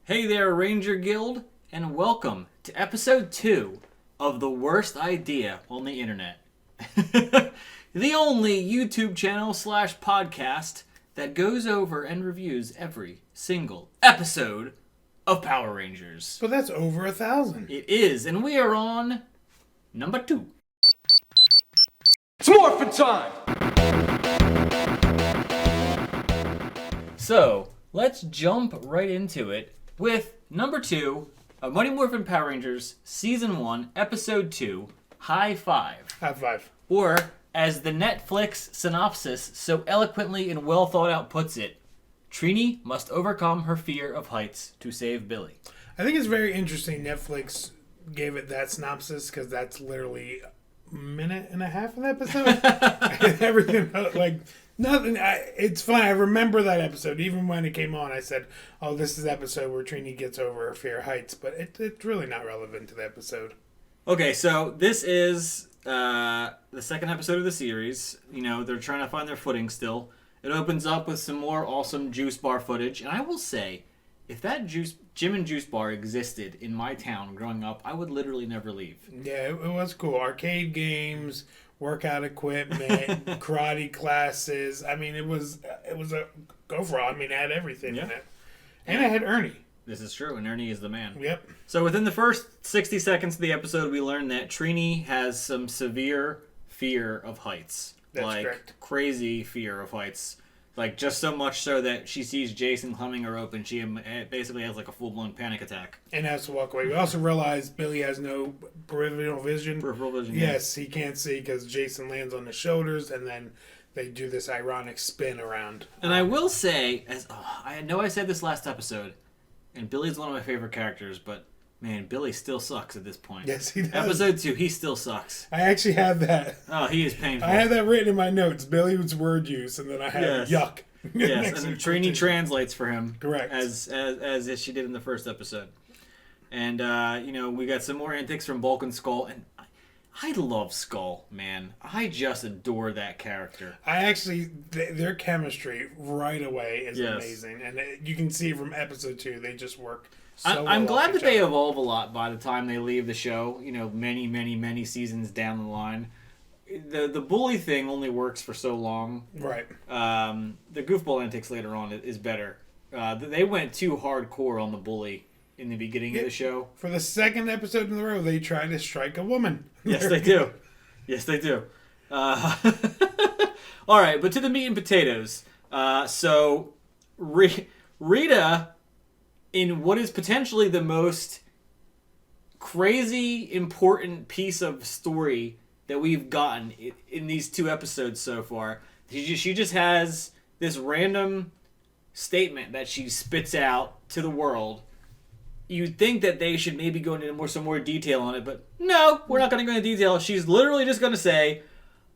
Hey there, Ranger Guild, and welcome to episode 2 of The Worst Idea on the Internet. The only YouTube channel / podcast that goes over and reviews every single episode of Power Rangers. But that's over 1,000. It is, and we are on number 2. It's morphin' time! So, let's jump right into it with number 2 of Mighty Morphin Power Rangers Season 1, Episode 2, High Five. High five. Or, as the Netflix synopsis so eloquently and well thought out puts it, Trini must overcome her fear of heights to save Billy. I think it's very interesting Netflix gave it that synopsis because that's literally a minute and a half of the episode. And everything, like, nothing. It's fun. I remember that episode. Even when it came on, I said, oh, this is the episode where Trini gets over her fear of heights. But it's really not relevant to the episode. Okay, so this is the second episode of the series. You know, they're trying to find their footing still. It opens up with some more awesome juice bar footage. And I will say, if that Jim and Juice Bar existed in my town growing up, I would literally never leave. Yeah, it was cool. Arcade games, workout equipment, karate classes. I mean, it was a go for all. I mean, it had everything in it. And it had Ernie. This is true, and Ernie is the man. Yep. So within the first 60 seconds of the episode, we learn that Trini has some severe fear of heights. That's correct. Crazy fear of heights. Like, just so much so that she sees Jason humming her open. She basically has, like, a full-blown panic attack. And has to walk away. We also realize Billy has no peripheral vision. Peripheral vision, Yes, he can't see because Jason lands on his shoulders, and then they do this ironic spin around. And I will say, I know I said this last episode, and Billy's one of my favorite characters, but, man, Billy still sucks at this point. Yes, he does. Episode 2, he still sucks. I actually have that. Oh, he is painful. I have that written in my notes. Billy's word use, and then I have yuck. Yes, and Trini translates for him. Correct. As she did in the first episode. And, we got some more antics from Bulk and Skull, and I love Skull, man. I just adore that character. I actually, their chemistry right away is amazing. And you can see from episode 2, they just work so I'm well glad off that each they other. evolve a lot by the time they leave the show, many, many, many seasons down the line. The bully thing only works for so long. Right. The goofball antics later on is better. They went too hardcore on the bully in the beginning of the show. For the second episode in a row, they try to strike a woman. Yes, they do. Yes, they do. All right, but to the meat and potatoes. So, Rita, in what is potentially the most crazy, important piece of story that we've gotten in these 2 episodes so far, she just has this random statement that she spits out to the world. You'd think that they should maybe go into some more detail on it, but no, we're not going to go into detail. She's literally just going to say,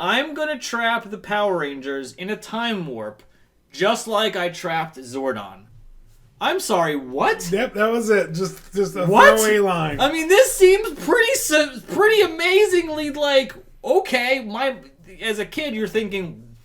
I'm going to trap the Power Rangers in a time warp, just like I trapped Zordon. I'm sorry, what? Yep, that was it. Just a What? throwaway line. I mean, this seems pretty amazingly like, okay, as a kid, you're thinking,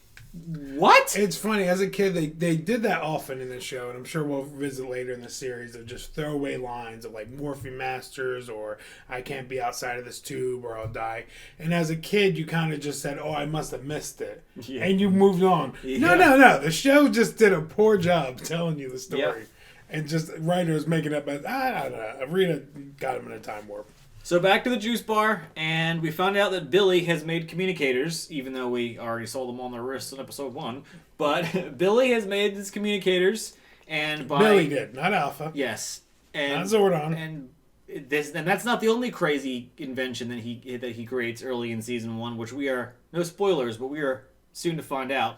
what? It's funny, as a kid, they did that often in the show, and I'm sure we'll visit later in the series of just throwaway lines of like Morphin Masters or I can't be outside of this tube or I'll die. And as a kid, you kind of just said, oh, I must have missed it. Yeah. And you moved on. Yeah. No. The show just did a poor job telling you the story. Yep. And just writers making up as, I don't know, Rita got him in a time warp. So back to the juice bar, and we found out that Billy has made communicators, even though we already saw them on their wrists in episode 1. But Billy has made these communicators, and Billy did, not Alpha. Yes, and Not Zordon. and that's not the only crazy invention that he creates early in season 1, which we are no spoilers, but we are soon to find out.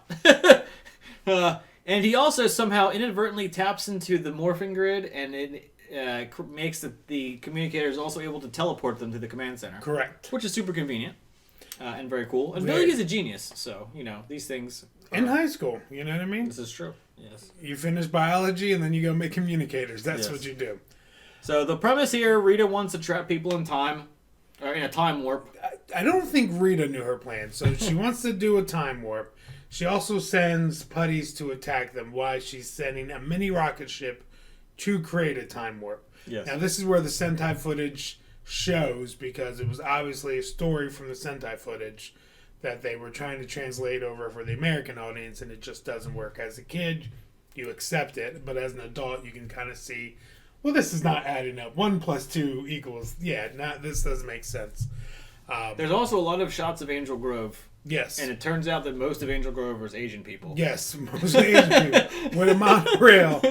And he also somehow inadvertently taps into the morphing grid, and it makes the communicators also able to teleport them to the command center. Correct. Which is super convenient and very cool. And Billy is a genius, so, these things... In high school, you know what I mean? This is true, yes. You finish biology, and then you go make communicators. That's Yes. what you do. So the premise here, Rita wants to trap people in time, or in a time warp. I don't think Rita knew her plan. So she wants to do a time warp. She also sends putties to attack them while she's sending a mini rocket ship to create a time warp. Yes. Now, this is where the Sentai footage shows, because it was obviously a story from the Sentai footage that they were trying to translate over for the American audience, and it just doesn't work. As a kid, you accept it, but as an adult, you can kind of see, well, this is not adding up. 1 + 2 equals, this doesn't make sense. There's also a lot of shots of Angel Grove. Yes. And it turns out that most of Angel Grove is Asian people. Yes, mostly Asian people with a monorail.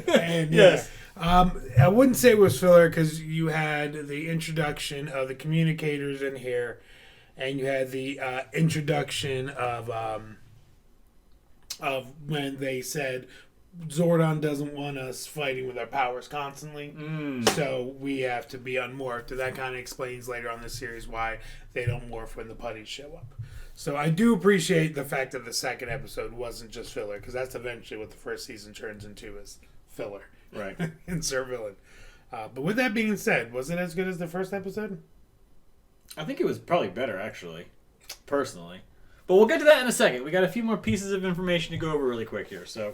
And, yes. I wouldn't say it was filler, because you had the introduction of the communicators in here, and you had the introduction of when they said Zordon doesn't want us fighting with our powers constantly, so we have to be unmorphed. And that kind of explains later on in the series why they don't morph when the putties show up. So I do appreciate the fact that the second episode wasn't just filler, because that's eventually what the first season turns into, is filler. Right. Insert villain. But with that being said, was it as good as the first episode? I think it was probably better, actually, personally. But we'll get to that in a second. We got a few more pieces of information to go over really quick here. So,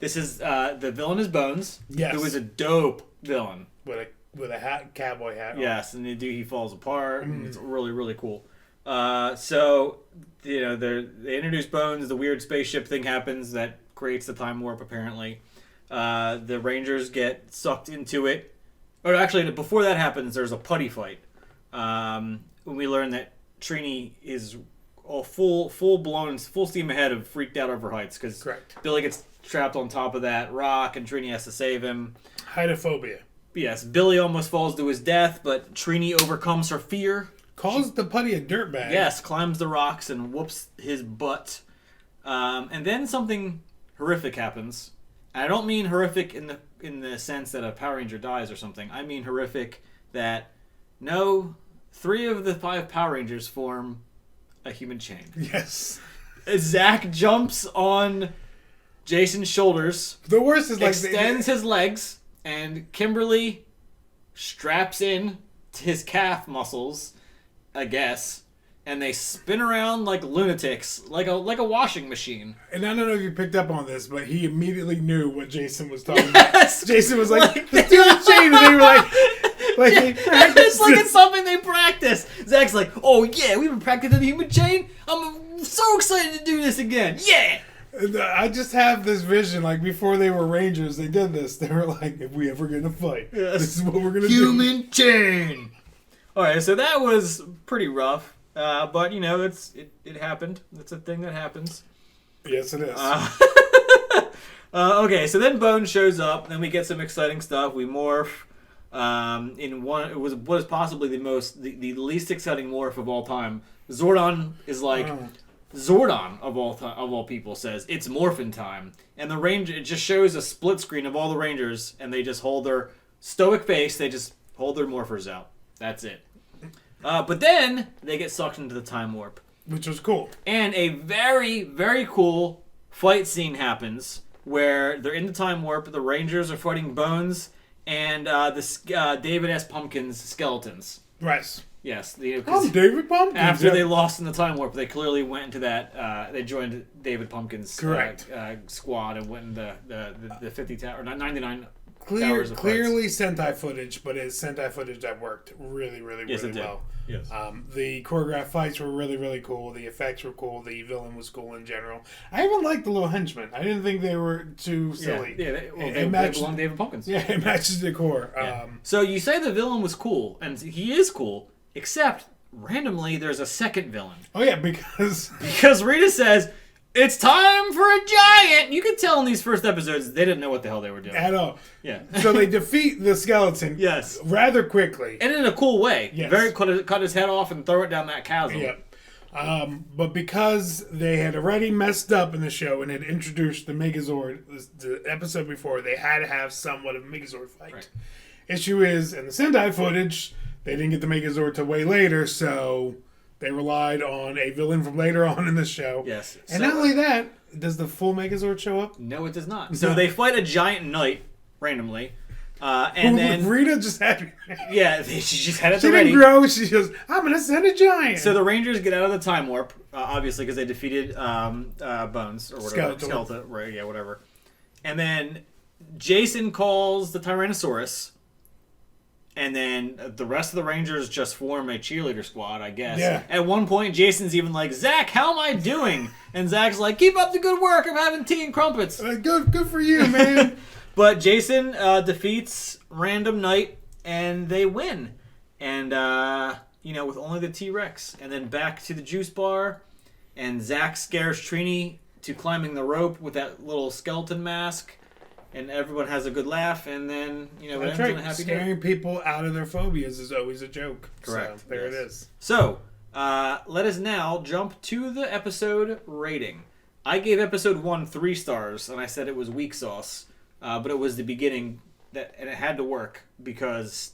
this is the villain is Bones, Yes. who is a dope villain. With a hat, cowboy hat. Yes, and he falls apart. And it's really, really cool. So, they introduce Bones. The weird spaceship thing happens that creates the time warp, apparently. The Rangers get sucked into it. Or actually, before that happens, there's a putty fight. When we learn that Trini is all full blown, full steam ahead of freaked out over heights, because Billy gets trapped on top of that rock and Trini has to save him. Heightophobia. Yes, Billy almost falls to his death, but Trini overcomes her fear. Calls the putty a dirtbag. Yes, climbs the rocks and whoops his butt. And then something horrific happens. And I don't mean horrific in the sense that a Power Ranger dies or something. I mean horrific that 3 of the 5 Power Rangers form a human chain. Yes. Zach jumps on Jason's shoulders. The worst is extends his legs, and Kimberly straps in to his calf muscles, I guess, and they spin around like lunatics, like a washing machine. And I don't know if you picked up on this, but he immediately knew what Jason was talking about. Jason was like, let's do the chain, and they were like it's like it's something they practice. Zach's like, oh yeah, we've been practicing the human chain. I'm so excited to do this again. Yeah. I just have this vision, like before they were Rangers, they did this. They were like, if we ever get in a fight, this is what we're gonna do. Human chain. All right, so that was pretty rough, but it happened. It's a thing that happens. Yes, it is. Okay, so then Bone shows up. Then we get some exciting stuff. We morph. It was possibly the least exciting morph of all time. Zordon is like Zordon of all people says it's morphin' time, and the Ranger, it just shows a split screen of all the Rangers, and they just hold their stoic face. They just hold their morphers out. That's it. But then they get sucked into the time warp, which was cool, and a very, very cool fight scene happens where they're in the time warp. The Rangers are fighting Bones and David S. Pumpkin's skeletons. Right. Yes. I'm David Pumpkin. After they lost in the time warp, they clearly went into that. They joined David Pumpkin's squad and went in the 50 tower, or 99 towers of clearly Sentai footage, but it's Sentai footage that worked really, really, really well. Yes. The choreographed fights were really, really cool. The effects were cool. The villain was cool in general. I even liked the little henchmen. I didn't think they were too silly. Yeah, they belong to David Pumpkins. Yeah, it matches the core. Yeah. So you say the villain was cool, and he is cool, except randomly there's a second villain. Oh yeah, because Rita says, it's time for a giant! You can tell in these first episodes they didn't know what the hell they were doing. At all. Yeah. So they defeat the skeleton rather quickly. And in a cool way. Yes. Cut his head off and throw it down that chasm. Yep. But because they had already messed up in the show and had introduced the Megazord the episode before, they had to have somewhat of a Megazord fight. Right. Issue is, in the Sentai footage, they didn't get the Megazord till way later, so they relied on a villain from later on in the show. Yes. And not only that, does the full Megazord show up? No, it does not. So they fight a giant knight randomly. And then Rita just had... Yeah, she just had it ready. She didn't grow. She goes, I'm going to send a giant. So the Rangers get out of the time warp, obviously, because they defeated Bones. Or whatever. Skeleton. Right, yeah, whatever. And then Jason calls the Tyrannosaurus, and then the rest of the Rangers just form a cheerleader squad, I guess. Yeah. At one point, Jason's even like, Zach, how am I doing? And Zach's like, keep up the good work. I'm having tea and crumpets. Good for you, man. But Jason defeats Random Knight, and they win. And, with only the T-Rex. And then back to the juice bar, and Zach scares Trini to climbing the rope with that little skeleton mask. And everyone has a good laugh, and then, it ends That's on a right. happy Scaring note. people out of their phobias is always a joke. Correct. So, there Yes. it is. So, let us now jump to the episode rating. I gave episode 1 3 stars, and I said it was weak sauce, but it was the beginning, and it had to work, because,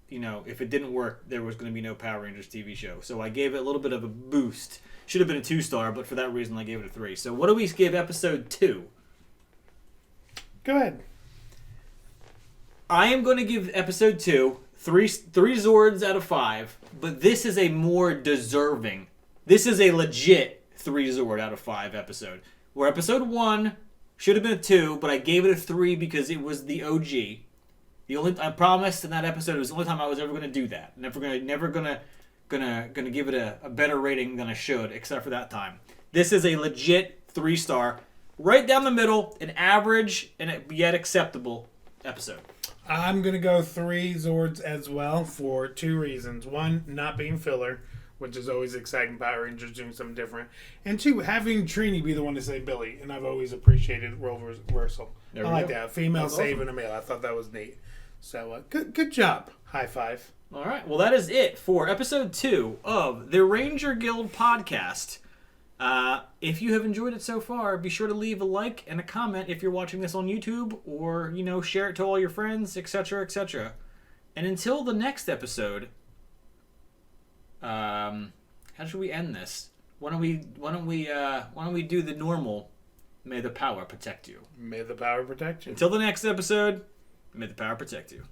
if it didn't work, there was going to be no Power Rangers TV show. So I gave it a little bit of a boost. Should have been a 2-star, but for that reason I gave it a 3. So what do we give episode 2? Go ahead. I am going to give episode 2 three Zords out of 5, but this is a more deserving. This is a legit 3 Zord out of 5 episode. Where episode 1 should have been a 2, but I gave it a 3 because it was the OG. I promised in that episode it was the only time I was ever going to do that. Never gonna give it a better rating than I should, except for that time. This is a legit 3-star. Right down the middle, an average and yet acceptable episode. I'm going to go 3 Zords as well for 2 reasons. 1, not being filler, which is always exciting. Power Rangers doing something different. And 2, having Trini be the one to say Billy. And I've always appreciated role reversal. I like that. Female saving a male. I thought that was neat. So, good job. High five. All right. Well, that is it for episode 2 of the Ranger Guild podcast. If you have enjoyed it so far, be sure to leave a like and a comment if you're watching this on YouTube, or, share it to all your friends, etc., etc. And until the next episode, how should we end this? Why don't we do the normal? May the power protect you. May the power protect you. Until the next episode, may the power protect you.